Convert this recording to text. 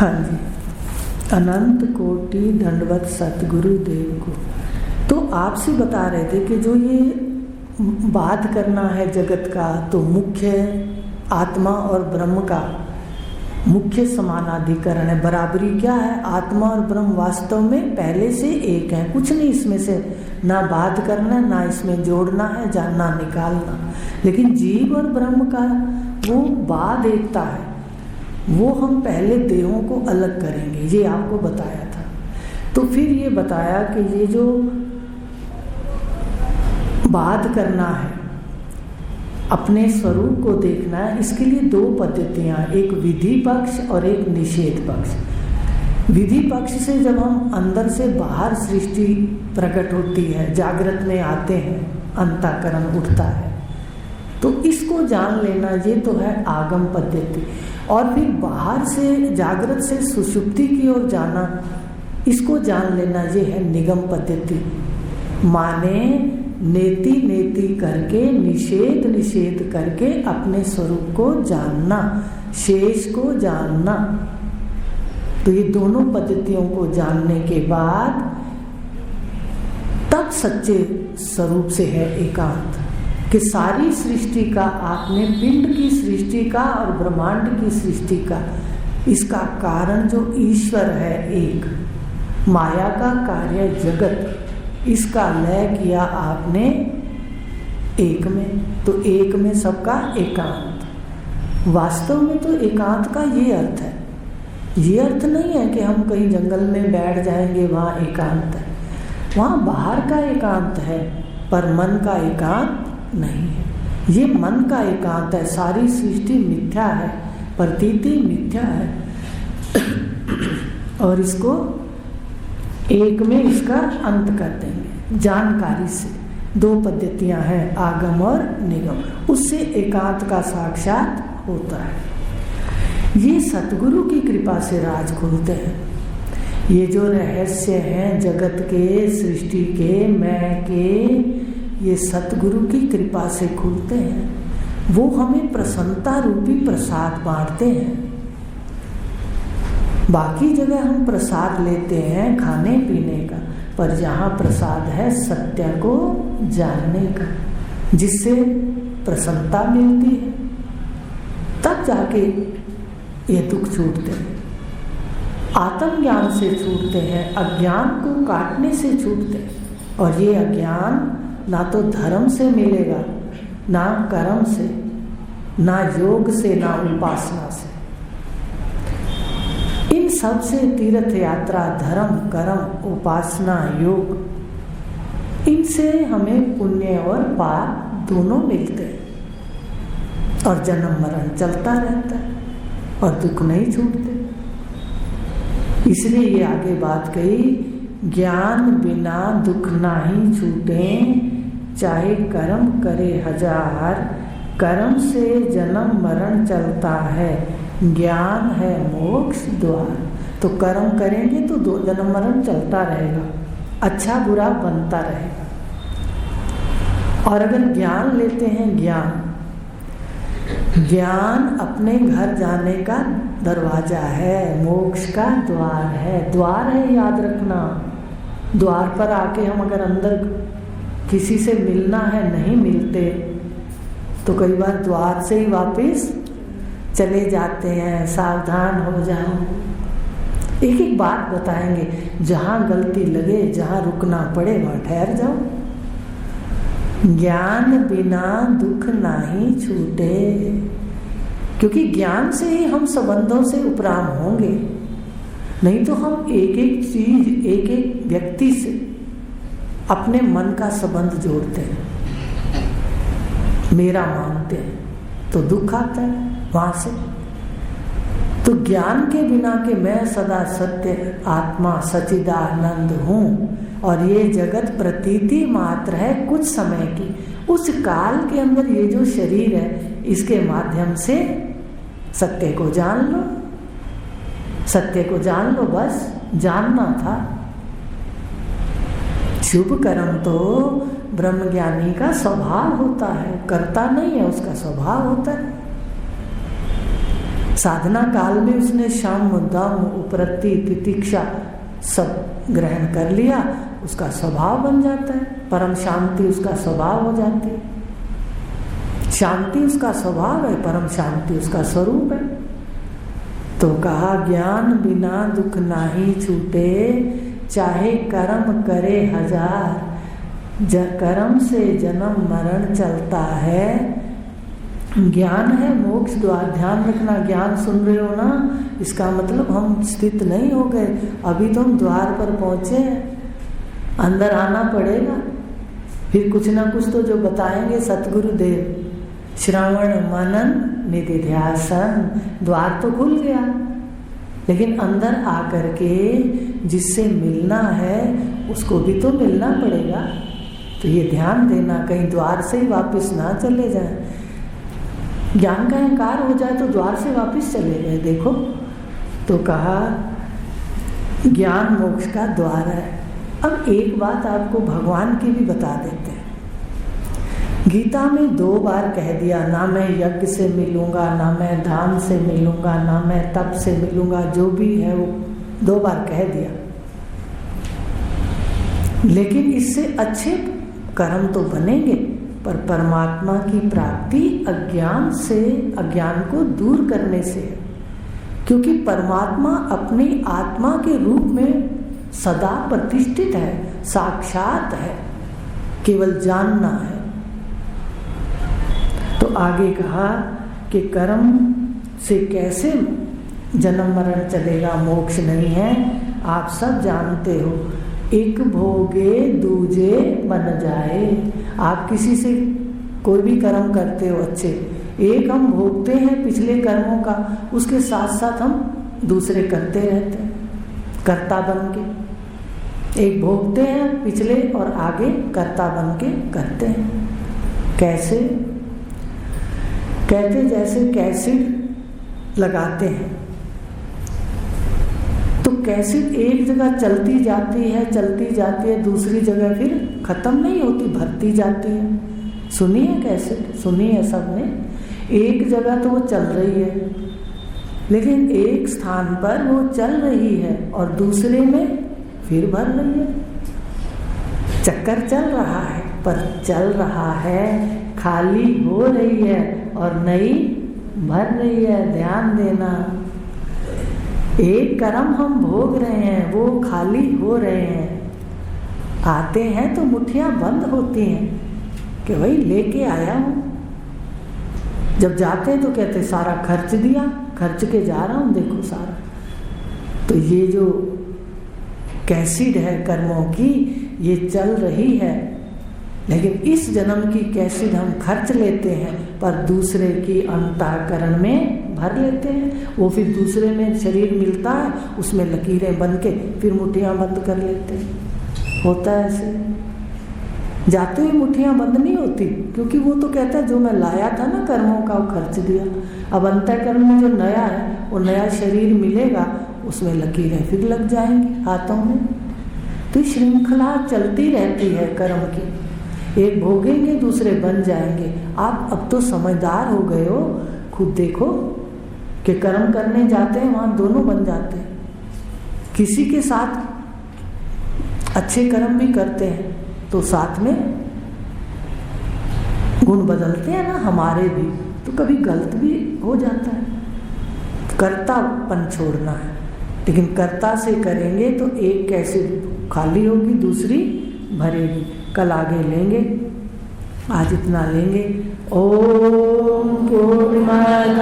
हाँ जी, अनंत कोटि दंडवत सतगुरु देव को। तो आपसे बता रहे थे कि जो ये बात करना है जगत का, तो मुख्य आत्मा और ब्रह्म का मुख्य समानाधिकरण है। बराबरी क्या है? आत्मा और ब्रह्म वास्तव में पहले से एक है, कुछ नहीं इसमें से ना बात करना, ना इसमें जोड़ना है, जानना निकालना। लेकिन जीव और ब्रह्म का वो बात एकता है, वो हम पहले देहों को अलग करेंगे, ये आपको बताया था। तो फिर ये बताया कि ये जो बात करना है, अपने स्वरूप को देखना है, इसके लिए दो पद्धतियाँ, एक विधि पक्ष और एक निषेध पक्ष। विधि पक्ष से जब हम अंदर से बाहर सृष्टि प्रकट होती है, जागृत में आते हैं, अंतःकरण उठता है, तो इसको जान लेना, ये तो है आगम पद्धति। और फिर बाहर से जागृत से सुषुप्ति की ओर जाना, इसको जान लेना, ये है निगम पद्धति। माने नेति नेति करके, निषेध निषेध करके अपने स्वरूप को जानना, शेष को जानना। तो ये दोनों पद्धतियों को जानने के बाद तब सच्चे स्वरूप से है एकांत, कि सारी सृष्टि का आपने, पिंड की सृष्टि का और ब्रह्मांड की सृष्टि का, इसका कारण जो ईश्वर है एक, माया का कार्य जगत, इसका लय किया आपने एक में। तो एक में सबका एकांत। वास्तव में तो एकांत का ये अर्थ है, ये अर्थ नहीं है कि हम कहीं जंगल में बैठ जाएंगे वहाँ एकांत है। वहाँ बाहर का एकांत है, पर मन का एकांत नहीं है। ये मन का एकांत है। सारी सृष्टि मिथ्या है, प्रतीति मिथ्या है, और इसको एक में इसका अंत कर देंगे जानकारी से। दो पद्धतियां हैं, आगम और निगम, उससे एकांत का साक्षात होता है। ये सतगुरु की कृपा से राज खुलते हैं। ये जो रहस्य हैं जगत के, सृष्टि के, मैं के, ये सतगुरु की कृपा से खुलते हैं। वो हमें प्रसन्नता रूपी प्रसाद बांटते हैं। बाकी जगह हम प्रसाद लेते हैं खाने पीने का, पर जहाँ प्रसाद है सत्य को जानने का, जिससे प्रसन्नता मिलती है, तब जाके ये दुख छूटते हैं। आत्मज्ञान से छूटते हैं, अज्ञान को काटने से छूटते हैं। और ये अज्ञान ना तो धर्म से मिलेगा, ना कर्म से, ना योग से, ना उपासना से। इन सब से तीर्थ यात्रा, धर्म, कर्म, उपासना, योग, इनसे हमें पुण्य और पाप दोनों मिलते हैं। और जन्म मरण चलता रहता है और दुख नहीं छूटते। इसलिए ये आगे बात कही, ज्ञान बिना दुख नाही छूटे, चाहे कर्म करे हजार, कर्म से जन्म मरण चलता है, ज्ञान है मोक्ष द्वार। तो कर्म करेंगे तो दो जन्म मरण चलता रहेगा, अच्छा बुरा बनता रहेगा। और अगर ज्ञान लेते हैं, ज्ञान अपने घर जाने का दरवाजा है, मोक्ष का द्वार है। द्वार है, याद रखना। द्वार पर आके हम अगर अंदर किसी से मिलना है, नहीं मिलते, तो कई बार द्वार से ही वापस चले जाते हैं। सावधान हो जाओ। एक एक बात बताएंगे, जहाँ गलती लगे, जहाँ रुकना पड़े वहाँ ठहर जाओ। ज्ञान बिना दुख नाही छूटे, क्योंकि ज्ञान से ही हम संबंधों से उपराम होंगे। नहीं तो हम एक एक चीज, एक एक व्यक्ति से अपने मन का संबंध जोड़ते हैं, मेरा मानते हैं, तो दुख आता है वहां से। तो ज्ञान के बिना कि मैं सदा सत्य आत्मा सच्चिदानंद हूँ और ये जगत प्रतीति मात्र है कुछ समय की, उस काल के अंदर ये जो शरीर है, इसके माध्यम से सत्य को जान लो। सत्य को जान लो, बस जानना था। शुभ कर्म तो ब्रह्मज्ञानी का स्वभाव होता है, करता नहीं है, उसका स्वभाव होता है। साधना काल में उसने शम, दम, उपरति, तितिक्षा सब ग्रहण कर लिया, उसका स्वभाव बन जाता है। परम शांति उसका स्वभाव हो जाती है। शांति उसका स्वभाव है, परम शांति उसका स्वरूप है। तो कहा ज्ञान बिना दुख नाही छूटे, चाहे कर्म करे हजार। कर्म से जन्म मरण चलता है। ज्ञान है मोक्ष द्वार। ध्यान रखना, ज्ञान सुन रहे हो ना, इसका मतलब हम स्थित नहीं हो गए, अभी तो हम द्वार पर पहुंचे हैं, अंदर आना पड़ेगा। फिर कुछ ना कुछ तो जो बताएंगे सतगुरुदेव, श्रवण मनन निधिध्यासन, द्वार तो खुल गया, लेकिन अंदर आकर के जिससे मिलना है उसको भी तो मिलना पड़ेगा। तो ये ध्यान देना, कहीं द्वार से ही वापस ना चले जाए। ज्ञान का अहंकार हो जाए तो द्वार से वापस चले गए, देखो। तो कहा ज्ञान मोक्ष का द्वार है। अब एक बात आपको भगवान की भी बता देते हैं। गीता में 2 बार कह दिया, ना मैं यज्ञ से मिलूंगा, ना मैं दान से मिलूंगा, ना मैं तप से मिलूंगा, जो भी है वो 2 बार कह दिया। लेकिन इससे अच्छे कर्म तो बनेंगे, पर परमात्मा की प्राप्ति अज्ञान से, अज्ञान को दूर करने से। क्योंकि परमात्मा अपनी आत्मा के रूप में सदा प्रतिष्ठित है, साक्षात है, केवल जानना है। तो आगे कहा कि कर्म से कैसे जन्म मरण चलेगा, मोक्ष नहीं है। आप सब जानते हो, एक भोगे दूजे बन जाए। आप किसी से कोई भी कर्म करते हो अच्छे, एक हम भोगते हैं पिछले कर्मों का, उसके साथ साथ हम दूसरे करते रहते हैं, कर्ता बन के। एक भोगते हैं पिछले और आगे कर्ता बन के करते हैं। कैसे? कहते जैसे कैसेट लगाते हैं, तो कैसेट एक जगह चलती जाती है, दूसरी जगह फिर खत्म नहीं होती, भरती जाती है। सुनी है कैसेट? सुनी है सबने। एक जगह तो वो चल रही है, लेकिन एक स्थान पर वो चल रही है और दूसरे में फिर भर रही है। चक्कर चल रहा है, पर चल रहा है, खाली हो रही है और नई भर रही है। ध्यान देना, एक कर्म हम भोग रहे हैं, वो खाली हो रहे हैं। आते हैं तो मुट्ठियां बंद होती हैं कि भाई लेके आया हूं। जब जाते हैं तो कहते सारा खर्च दिया, खर्च के जा रहा हूं, देखो सारा। तो ये जो कैसेट है कर्मों की, ये चल रही है, लेकिन इस जन्म की कैसेट हम खर्च लेते हैं, पर दूसरे की अंतःकरण में भर लेते हैं। वो फिर दूसरे में शरीर मिलता है, उसमें लकीरें बन के फिर मुट्ठियां बंद कर लेते हैं। होता है ऐसे। जाते हुए मुट्ठियां बंद नहीं होती, क्योंकि वो तो कहता है जो मैं लाया था ना कर्मों का, वो खर्च दिया। अब अंतःकरण में जो नया है, वो नया शरीर मिलेगा, उसमें लकीरें फिर लग जाएंगी हाथों में। तो श्रृंखला चलती रहती है कर्म की। एक भोगेंगे, दूसरे बन जाएंगे। आप अब तो समझदार हो गए हो, खुद देखो कि कर्म करने जाते हैं, वहां दोनों बन जाते हैं। किसी के साथ अच्छे कर्म भी करते हैं तो साथ में गुण बदलते हैं ना हमारे भी, तो कभी गलत भी हो जाता है। कर्तापन छोड़ना है, लेकिन कर्ता से करेंगे तो एक कैसे खाली होगी, दूसरी भरेगी। कल आगे लेंगे, आज इतना लेंगे। ओम पूर्णमद